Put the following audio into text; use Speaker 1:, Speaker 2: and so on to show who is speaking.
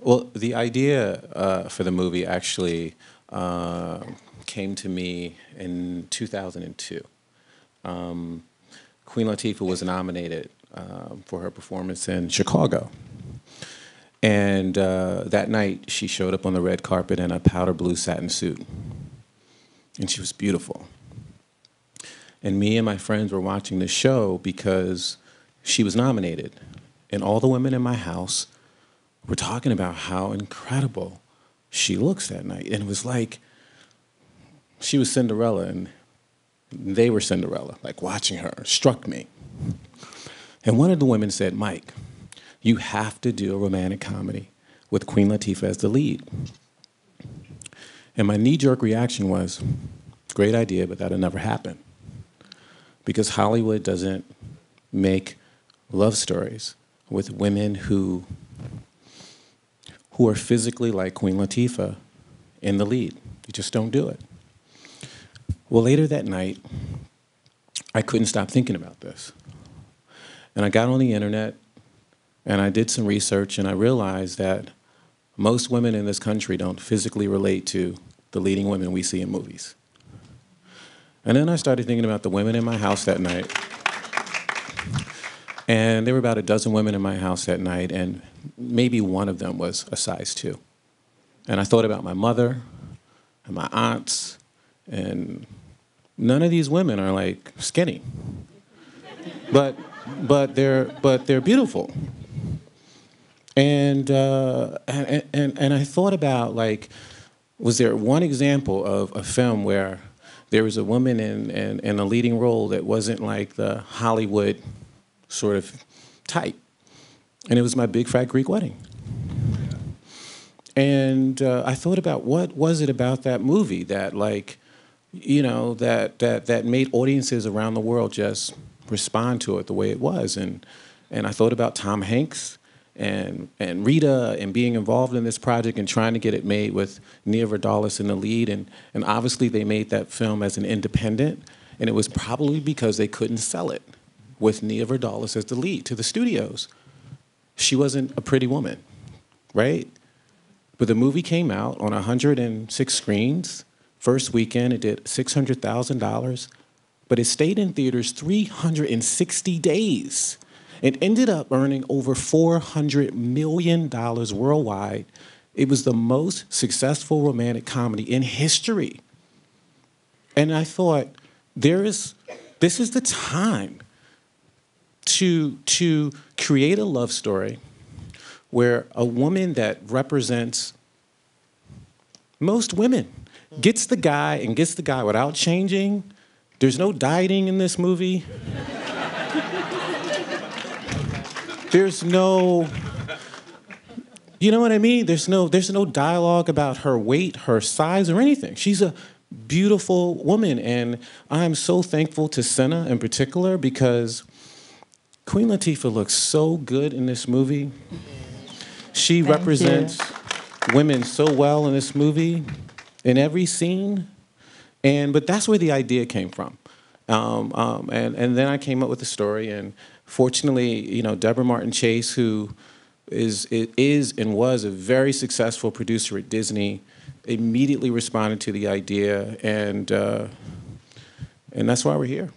Speaker 1: Well, the idea for the movie actually came to me in 2002. Queen Latifah was nominated for her performance in Chicago. And that night, she showed up on the red carpet in a powder blue satin suit. And she was beautiful. And me and my friends were watching the show because she was nominated. And all the women in my house were talking about how incredible she looks that night. And it was like she was Cinderella and they were Cinderella. Like watching her struck me. And one of the women said, Mike, you have to do a romantic comedy with Queen Latifah as the lead. And my knee-jerk reaction was, great idea, but that'll never happen. Because Hollywood doesn't make love stories with women who are physically like Queen Latifah in the lead. You just don't do it. Well, later that night, I couldn't stop thinking about this. And I got on the internet and I did some research and I realized that most women in this country don't physically relate to the leading women we see in movies. And then I started thinking about the women in my house that night. And there were about a dozen women in my house that night, and maybe one of them was a size 2. And I thought about my mother and my aunts, and none of these women are like skinny. But they're beautiful. And I thought about, like, was there one example of a film where there was a woman in a leading role that wasn't like the Hollywood sort of type? And it was My Big Fat Greek Wedding. And I thought about what was it about that movie that, like, you know, that made audiences around the world just respond to it the way it was. And I thought about Tom Hanks and Rita and being involved in this project and trying to get it made with Nia Vardalos in the lead. And obviously they made that film as an independent, and it was probably because they couldn't sell it with Nia Vardalos as the lead to the studios. She wasn't a pretty woman, right? But the movie came out on 106 screens. First weekend, it did $600,000, but it stayed in theaters 360 days. It ended up earning over $400 million worldwide. It was the most successful romantic comedy in history. And I thought, this is the time to create a love story where a woman that represents most women gets the guy without changing. There's no dieting in this movie. There's no, you know what I mean? There's no dialogue about her weight, her size, or anything. She's a beautiful woman, and I'm so thankful to Senna in particular because Queen Latifah looks so good in this movie. She represents women so well in this movie, in every scene, but that's where the idea came from. And then I came up with the story, and fortunately, you know, Deborah Martin Chase, who is and was a very successful producer at Disney, immediately responded to the idea, and that's why we're here.